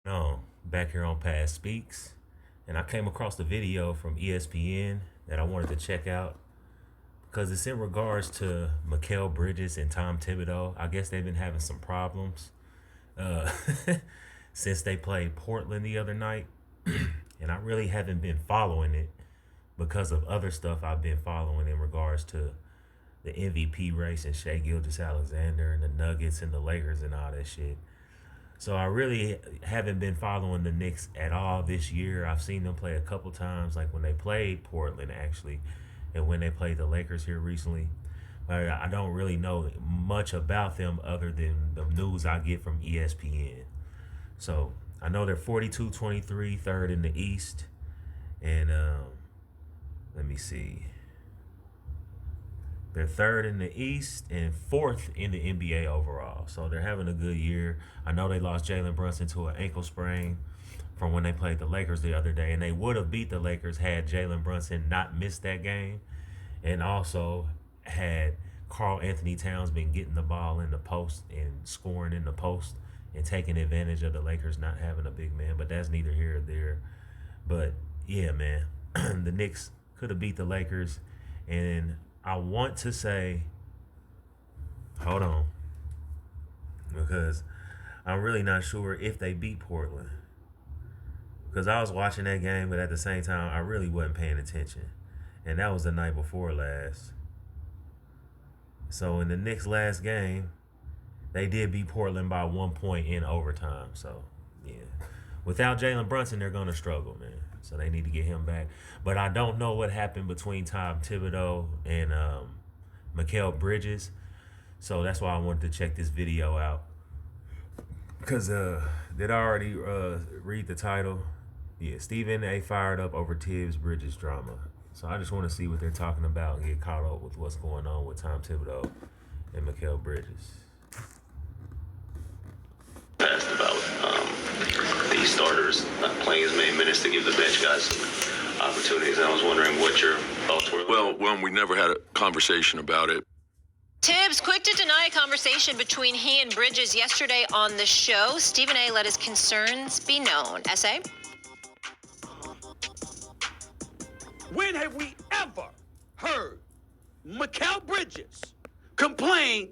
No, back here on Past Speaks, and I came across the video from ESPN that I wanted to check out because it's in regards to Mikal Bridges and Tom Thibodeau. I guess they've been having some problems uh, since they played Portland the other night, and I really haven't been following it because of other stuff I've been following in regards to the MVP race and Shea Gilgeous-Alexander and the Nuggets and the Lakers and all that shit. So I really haven't been following the Knicks at all this year. I've seen them play a couple times, like when they played Portland actually, and when they played the Lakers here recently. But I don't really know much about them other than the news I get from ESPN. So I know they're 42-23, third in the East, and let me see. They're third in the East and fourth in the NBA overall. So they're having a good year. I know they lost Jalen Brunson to an ankle sprain from when they played the Lakers the other day. And they would have beat the Lakers had Jalen Brunson not missed that game. And also had Karl Anthony Towns been getting the ball in the post and scoring in the post and taking advantage of the Lakers not having a big man. But that's neither here or there. But yeah, man, the Knicks could have beat the Lakers. And I want to say, hold on, because I'm really not sure if they beat Portland. Because I was watching that game, but at the same time, I really wasn't paying attention. And that was the night before last. So in the Knicks' last game, they did beat Portland by 1 point in overtime. So, yeah. Without Jalen Brunson, they're going to struggle, man. So they need to get him back. But I don't know what happened between Tom Thibodeau and Mikal Bridges. So that's why I wanted to check this video out. Because did I already read the title? Yeah, Stephen A. fired up over Tibbs Bridges drama. So I just want to see what they're talking about and get caught up with what's going on with Tom Thibodeau and Mikal Bridges. Asked about these starters not playing as many minutes to give the bench guys some opportunities. And I was wondering what your thoughts were. Well, we never had a conversation about it. Tibbs, quick to deny a conversation between he and Bridges yesterday on the show. Stephen A. let his concerns be known. S.A.? When have we ever heard Mikal Bridges complain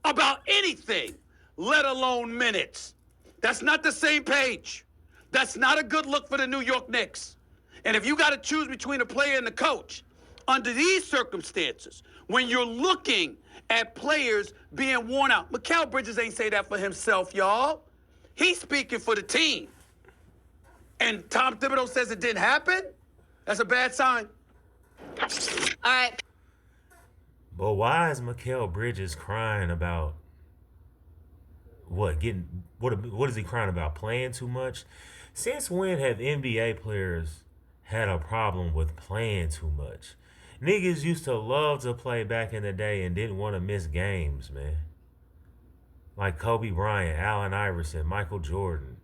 about anything, let alone minutes? That's not the same page. That's not a good look for the New York Knicks. And if you got to choose between a player and the coach, under these circumstances, when you're looking at players being worn out, Mikal Bridges ain't say that for himself, y'all. He's speaking for the team. And Tom Thibodeau says it didn't happen? That's a bad sign. All right. But why is Mikal Bridges crying about what is he crying about? Playing too much? Since when have NBA players had a problem with playing too much? Niggas used to love to play back in the day and didn't want to miss games, man. Like Kobe Bryant, Allen Iverson, Michael Jordan.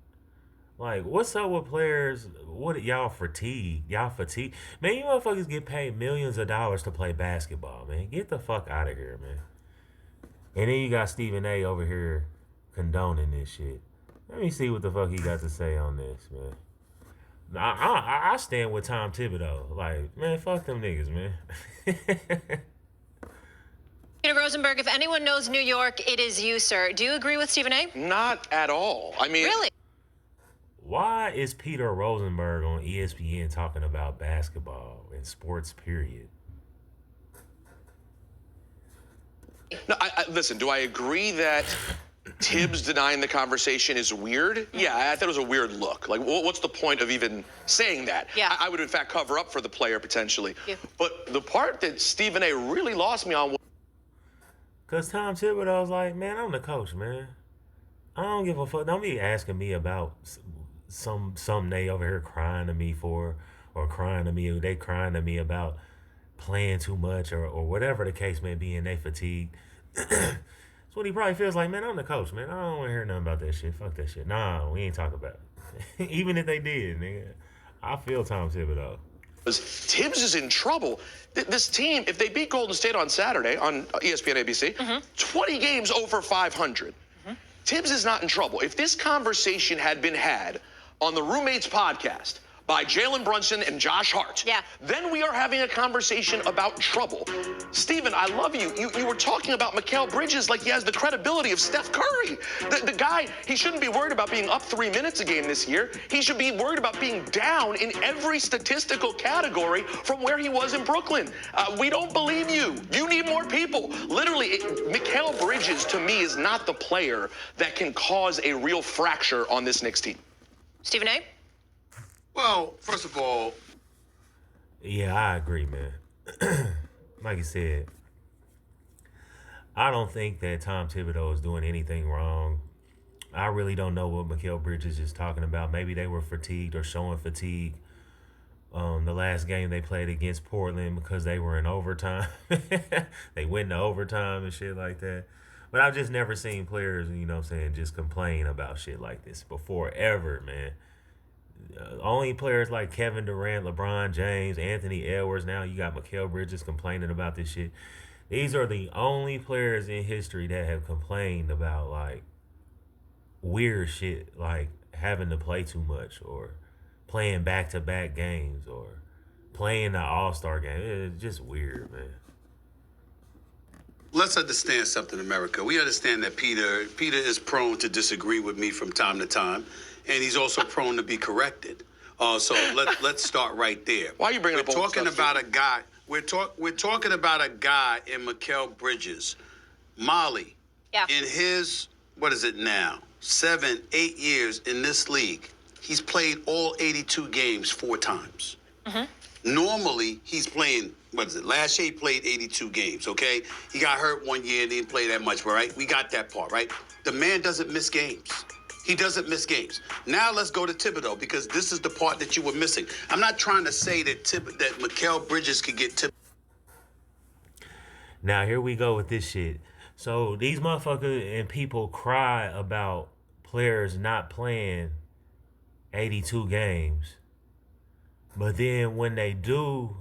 Like, what's up with players? What y'all fatigue? Y'all fatigue? Man, you motherfuckers get paid millions of dollars to play basketball, man. Get the fuck out of here, man. And then you got Stephen A. over here condoning this shit. Let me see what the fuck he got to say on this, man. I stand with Tom Thibodeau. Like, man, fuck them niggas, man. Peter Rosenberg, if anyone knows New York, it is you, sir. Do you agree with Stephen A.? Not at all. I mean, Really? Why is Peter Rosenberg on ESPN talking about basketball and sports, period? no, listen, do I agree that Tibbs denying the conversation is weird? Yeah, I thought it was a weird look. Like, what's the point of even saying that? Yeah. I would, in fact, cover up for the player potentially. Yeah. But the part that Stephen A. really lost me on was Because Tom Thibodeau's like, man, I'm the coach, man. I don't give a fuck. Don't be asking me about some they over here crying to me for, or crying to me, or they crying to me about playing too much, or whatever the case may be, and they fatigued. That's what he probably feels like, man, I'm the coach, man. I don't want to hear nothing about that shit. Fuck that shit. Nah, we ain't talking about it. Even if they did, nigga. I feel Tom Thibodeau. Tibbs is in trouble. This team, if they beat Golden State on Saturday on ESPN ABC, 20 games over 500. Tibbs is not in trouble. If this conversation had been had on the Roommates podcast by Jalen Brunson and Josh Hart, then we are having a conversation about trouble. Steven, I love you. You were talking about Mikal Bridges like he has the credibility of Steph Curry. The guy, he shouldn't be worried about being up 3 minutes a game this year. He should be worried about being down in every statistical category from where he was in Brooklyn. We don't believe you. You need more people. Literally, Mikal Bridges, to me, is not the player that can cause a real fracture on this Knicks team. Stephen A.? Well, first of all, yeah, I agree, man. Like you said, I don't think that Tom Thibodeau is doing anything wrong. I really don't know what Mikal Bridges is talking about. Maybe they were fatigued or showing fatigue. The last game they played against Portland because they were in overtime. They went into overtime and shit like that. But I've just never seen players, you know what I'm saying, just complain about shit like this before, ever, man. Only players like Kevin Durant, LeBron James, Anthony Edwards. Now you got Mikal Bridges complaining about this shit. These are the only players in history that have complained about like weird shit, like having to play too much or playing back-to-back games or playing the All-Star game. It's just weird, man. let's understand something, America. We understand that Peter is prone to disagree with me from time to time, and he's also prone to be corrected. So let's start right there. Why are you bringing up old talking stuff, about a guy? We're talking about a guy in Mikal Bridges, Molly. Yeah. In his, what is it now? 7, 8 years in this league, he's played all 82 games 4 times. Mm-hmm. Normally, he's playing, what is it? Last year, he played 82 games, okay? He got hurt one year and didn't play that much, right? We got that part, right? The man doesn't miss games. He doesn't miss games. Now let's go to Thibodeau, because this is the part that you were missing. I'm not trying to say that Mikal Bridges could get Thibodeau. Now, here we go with this shit. So, these motherfuckers and people cry about players not playing 82 games. But then when they do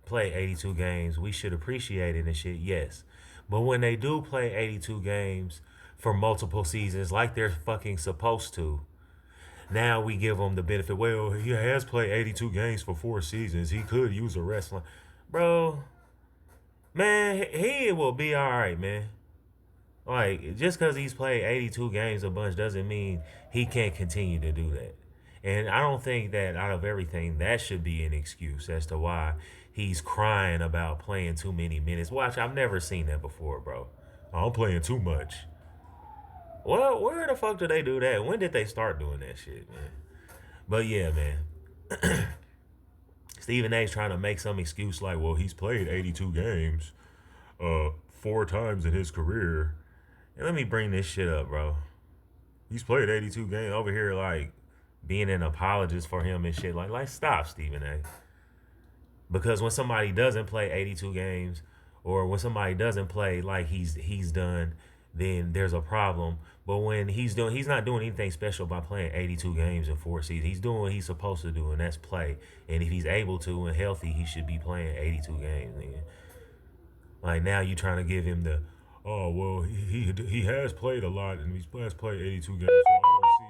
play 82 games, we should appreciate it and shit, yes. But when they do play 82 games for multiple seasons like they're fucking supposed to, now we give them the benefit. Well, he has played 82 games for 4 seasons. He could use a rest line. Bro, man, he will be all right, man. Like, just because he's played 82 games a bunch doesn't mean he can't continue to do that. And I don't think that out of everything, that should be an excuse as to why he's crying about playing too many minutes. Watch, I've never seen that before, bro. I'm playing too much. Well, where the fuck do they do that? When did they start doing that shit, man? But yeah, man. Stephen A's trying to make some excuse like, well, he's played 82 games 4 times in his career. And let me bring this shit up, bro. He's played 82 games over here, like, being an apologist for him and shit. Like stop, Stephen A. Because when somebody doesn't play 82 games, or when somebody doesn't play like he's done, then there's a problem. But when he's not doing anything special by playing 82 games in 4 seasons. He's doing what he's supposed to do, and that's play. And if he's able to and healthy, he should be playing 82 games, nigga. Like, now you trying to give him the, oh, well, he has played a lot, and he has played 82 games, so I don't see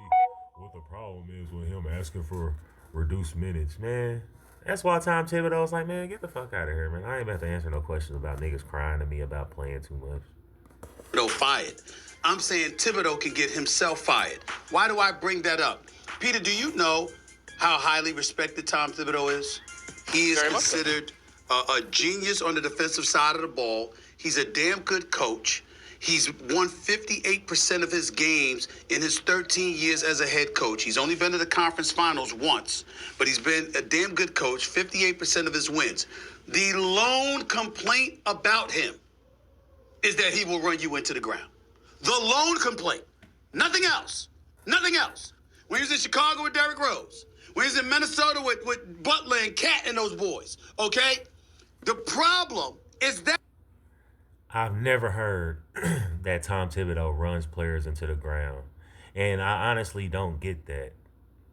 what the problem is with him asking for reduced minutes. Man, that's why Tom Thibodeau's like, man, get the fuck out of here, man. I ain't about to answer no questions about niggas crying to me about playing too much. Thibodeau fired. I'm saying Thibodeau can get himself fired. Why do I bring that up? Peter, do you know how highly respected Tom Thibodeau is? He is considered a genius on the defensive side of the ball. He's a damn good coach. He's won 58% of his games in his 13 years as a head coach. He's only been to the conference finals once, but he's been a damn good coach, 58% of his wins. The lone complaint about him is that he will run you into the ground. The lone complaint. Nothing else. Nothing else. When he was in Chicago with Derrick Rose. When he was in Minnesota with Butler and Cat and those boys. Okay? The problem is that I've never heard that Tom Thibodeau runs players into the ground. And I honestly don't get that.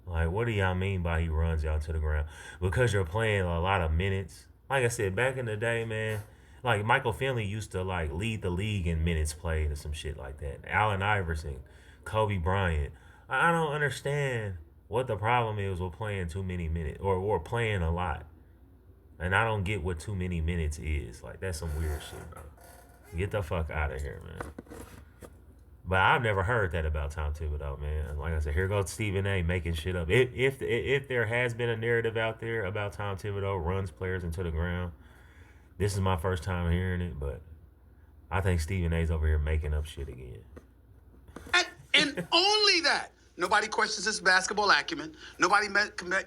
Like, what do y'all mean by he runs y'all to the ground? Because you're playing a lot of minutes. Like I said, back in the day, man, like Michael Finley used to like lead the league in minutes played or some shit like that. Allen Iverson. Kobe Bryant. I don't understand what the problem is with playing too many minutes or playing a lot. And I don't get what too many minutes is. Like, that's some weird shit, bro. Get the fuck out of here, man. But I've never heard that about Tom Thibodeau, man. Like I said, here goes Stephen A. making shit up. If there has been a narrative out there about Tom Thibodeau runs players into the ground, this is my first time hearing it. But I think Stephen A.'s over here making up shit again. And only that. Nobody questions his basketball acumen. Nobody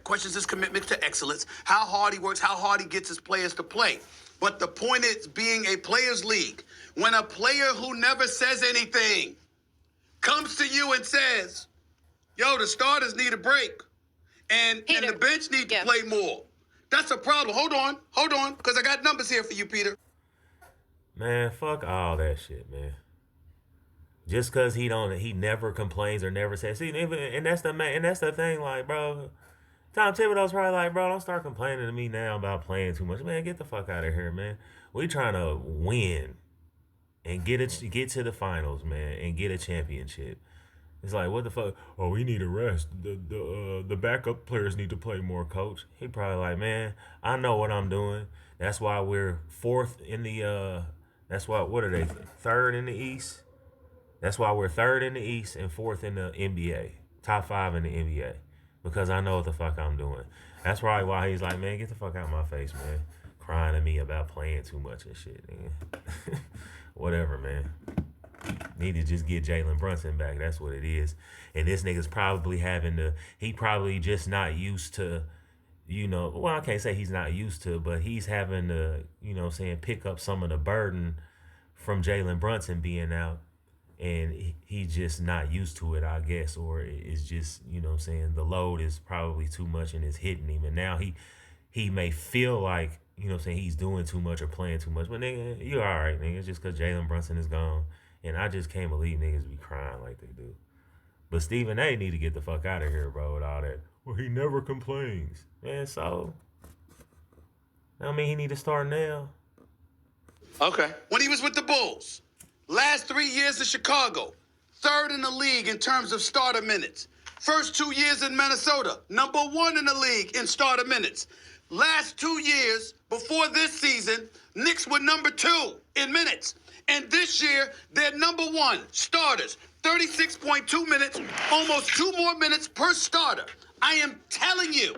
questions his commitment to excellence, how hard he works, how hard he gets his players to play. But the point is, being a players' league, when a player who never says anything comes to you and says, yo, the starters need a break, and the bench need to play more, that's a problem. Hold on, because I got numbers here for you, Peter. Man, fuck all that shit, man. Just cause he never complains or never says. See, and that's the thing, like, bro. Tom Thibodeau's probably like, bro, don't start complaining to me now about playing too much. Man, get the fuck out of here, man. We trying to win and get to the finals, man, and get a championship. It's like, what the fuck? Oh, we need a rest. The backup players need to play more, coach. He probably like, man, I know what I'm doing. That's why we're fourth in the. That's why, what are they? Third in the East. That's why we're third in the East and fourth in the NBA. Top 5 in the NBA. Because I know what the fuck I'm doing. That's probably why he's like, man, get the fuck out of my face, man. Crying at me about playing too much and shit, man. Whatever, man. Need to just get Jalen Brunson back. That's what it is. And this nigga's probably he probably just not used to, well, I can't say he's not used to, but he's having to, pick up some of the burden from Jalen Brunson being out. And he's just not used to it, I guess, or it's just, the load is probably too much and it's hitting him. And now he may feel like, he's doing too much or playing too much. But, nigga, you all right, nigga. Just because Jalen Brunson is gone. And I just can't believe niggas be crying like they do. But Stephen A. need to get the fuck out of here, bro, with all that. Well, he never complains. Man, so, I mean, he need to start now. Okay. When he was with the Bulls. Last 3 years in Chicago, third in the league in terms of starter minutes. First 2 years in Minnesota, number 1 in the league in starter minutes. Last 2 years before this season, Knicks were number 2 in minutes. And this year, they're number 1 starters, 36.2 minutes, almost 2 more minutes per starter. I am telling you,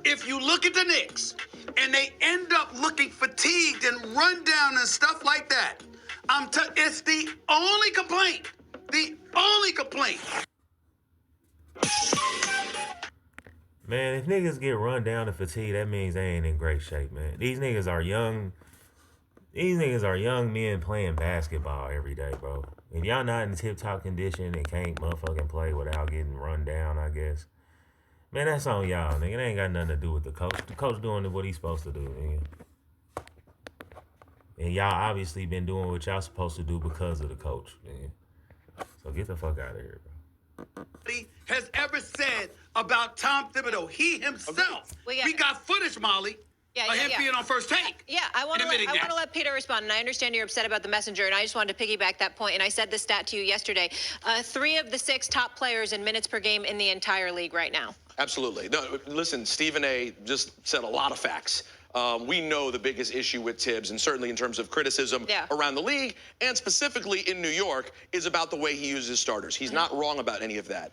if you look at the Knicks and they end up looking fatigued and run down and stuff like that, it's the only complaint. The only complaint. Man, if niggas get run down and fatigued, that means they ain't in great shape, man. These niggas are young. These niggas are young men playing basketball every day, bro. If y'all not in tip-top condition and can't motherfucking play without getting run down, I guess, man, that's on y'all, nigga. It ain't got nothing to do with the coach. The coach doing what he's supposed to do, nigga. And y'all obviously been doing what y'all supposed to do because of the coach, man. So get the fuck out of here, bro. He has ever said about Tom Thibodeau. He himself. We got footage, Molly. Him being on First Take. I want to let Peter respond, and I understand you're upset about the messenger, and I just wanted to piggyback that point, and I said this stat to you yesterday. 3 of the 6 top players in minutes per game in the entire league right now. Absolutely. No, listen, Stephen A. just said a lot of facts. We know the biggest issue with Tibbs, and certainly in terms of criticism around the league, and specifically in New York, is about the way he uses starters. He's not wrong about any of that.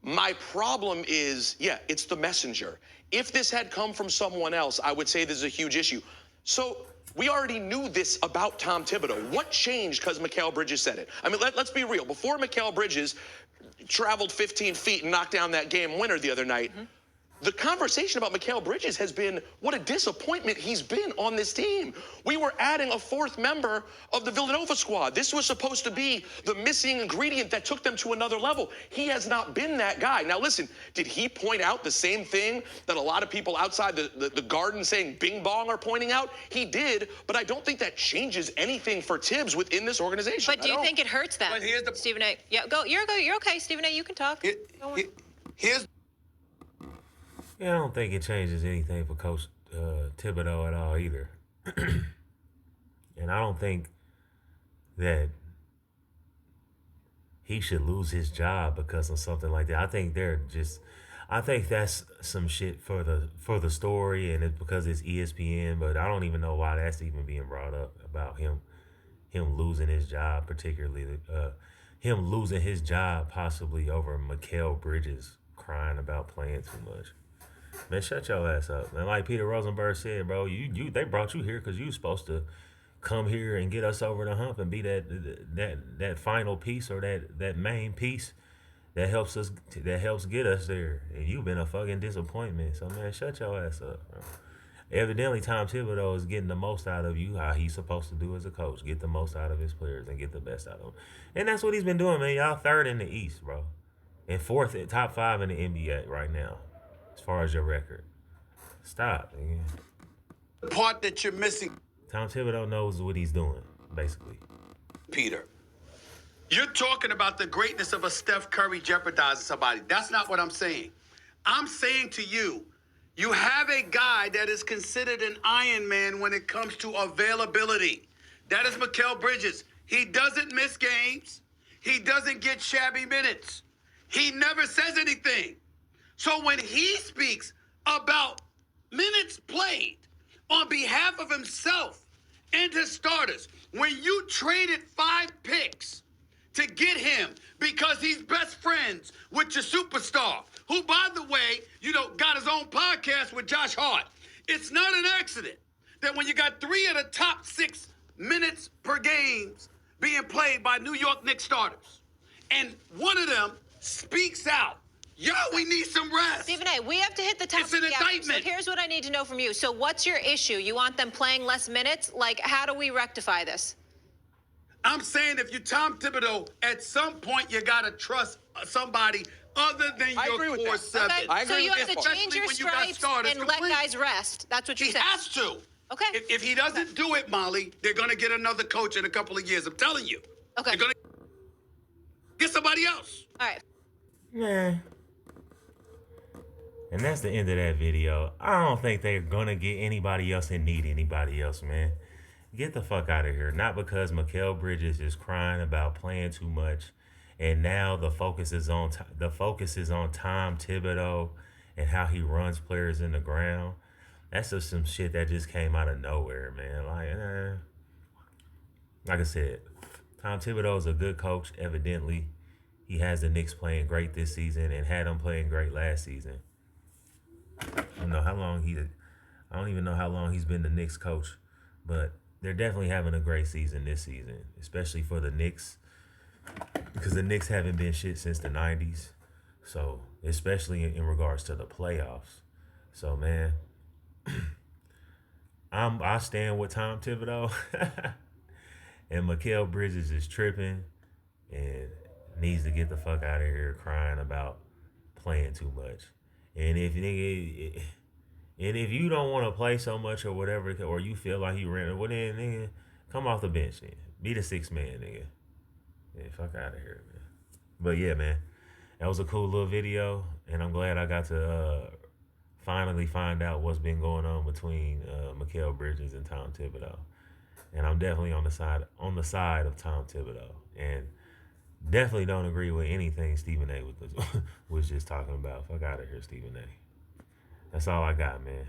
My problem is, it's the messenger. If this had come from someone else, I would say this is a huge issue. So we already knew this about Tom Thibodeau. What changed because Mikal Bridges said it? I mean, let's be real. Before Mikal Bridges traveled 15 feet and knocked down that game winner the other night, the conversation about Mikal Bridges has been what a disappointment he's been on this team. We were adding a 4th member of the Villanova squad. This was supposed to be the missing ingredient that took them to another level. He has not been that guy. Now, listen, did he point out the same thing that a lot of people outside the garden saying bing bong are pointing out? He did, but I don't think that changes anything for Tibbs within this organization. But do you think it hurts them? Stephen A. You're okay, Stephen A. You can talk. I don't think it changes anything for Coach Thibodeau at all either. And I don't think that he should lose his job because of something like that. I think that's some shit for the story, and it's because it's ESPN. But I don't even know why that's even being brought up about him losing his job, particularly him losing his job possibly over Mikal Bridges crying about playing too much. Man, shut your ass up. And like Peter Rosenberg said, bro, they brought you here because you supposed to come here and get us over the hump and be that final piece or that main piece that helps get us there. And you've been a fucking disappointment. So man, shut your ass up, bro. Evidently, Tom Thibodeau is getting the most out of you, how he's supposed to do as a coach. Get the most out of his players and get the best out of them. And that's what he's been doing, man. Y'all third in the East, bro. And fourth, top 5 in the NBA right now, as far as your record. Stop, man. The part that you're missing, Tom Thibodeau knows what he's doing, basically. Peter. You're talking about the greatness of a Steph Curry jeopardizing somebody. That's not what I'm saying. I'm saying to you, you have a guy that is considered an Iron Man when it comes to availability. That is Mikal Bridges. He doesn't miss games. He doesn't get shabby minutes. He never says anything. So when he speaks about minutes played on behalf of himself and his starters, when you traded 5 picks to get him because he's best friends with your superstar, who, by the way, got his own podcast with Josh Hart. It's not an accident that when you got 3 of the top 6 minutes per games being played by New York Knicks starters, and one of them speaks out, yo, we need some rest. Stephen A., we have to hit the top It's an of the hour. indictment. So here's what I need to know from you. So what's your issue? You want them playing less minutes? Like, how do we rectify this? I'm saying if you're Tom Thibodeau, at some point you got to trust somebody other than your core 7. Okay, so you have to change your stripes and let guys rest. That's what you said. He has to. Okay. If he doesn't do it, Molly, they're going to get another coach in a couple of years. I'm telling you. Okay. They're going to get somebody else. All right. Yeah. And that's the end of that video. I don't think they're going to get anybody else and need anybody else, man. Get the fuck out of here. Not because Mikal Bridges is crying about playing too much, and now the focus is on Tom Thibodeau and how he runs players in the ground. That's just some shit that just came out of nowhere, man. Like I said, Tom Thibodeau is a good coach. Evidently, he has the Knicks playing great this season and had them playing great last season. I don't even know how long he's been the Knicks coach, but they're definitely having a great season this season, especially for the Knicks, because the Knicks haven't been shit since the 90s. So, especially in regards to the playoffs. So, man, I stand with Tom Thibodeau, and Mikal Bridges is tripping and needs to get the fuck out of here crying about playing too much. And if you don't want to play so much or whatever, or you feel like you ran, well then, nigga, come off the bench then. Be the 6th man, nigga. Yeah, fuck out of here, man. But yeah, man, that was a cool little video, and I'm glad I got to finally find out what's been going on between Mikal Bridges and Tom Thibodeau. And I'm definitely on the side of Tom Thibodeau, and definitely don't agree with anything Stephen A. was just talking about. Fuck out of here, Stephen A. That's all I got, man.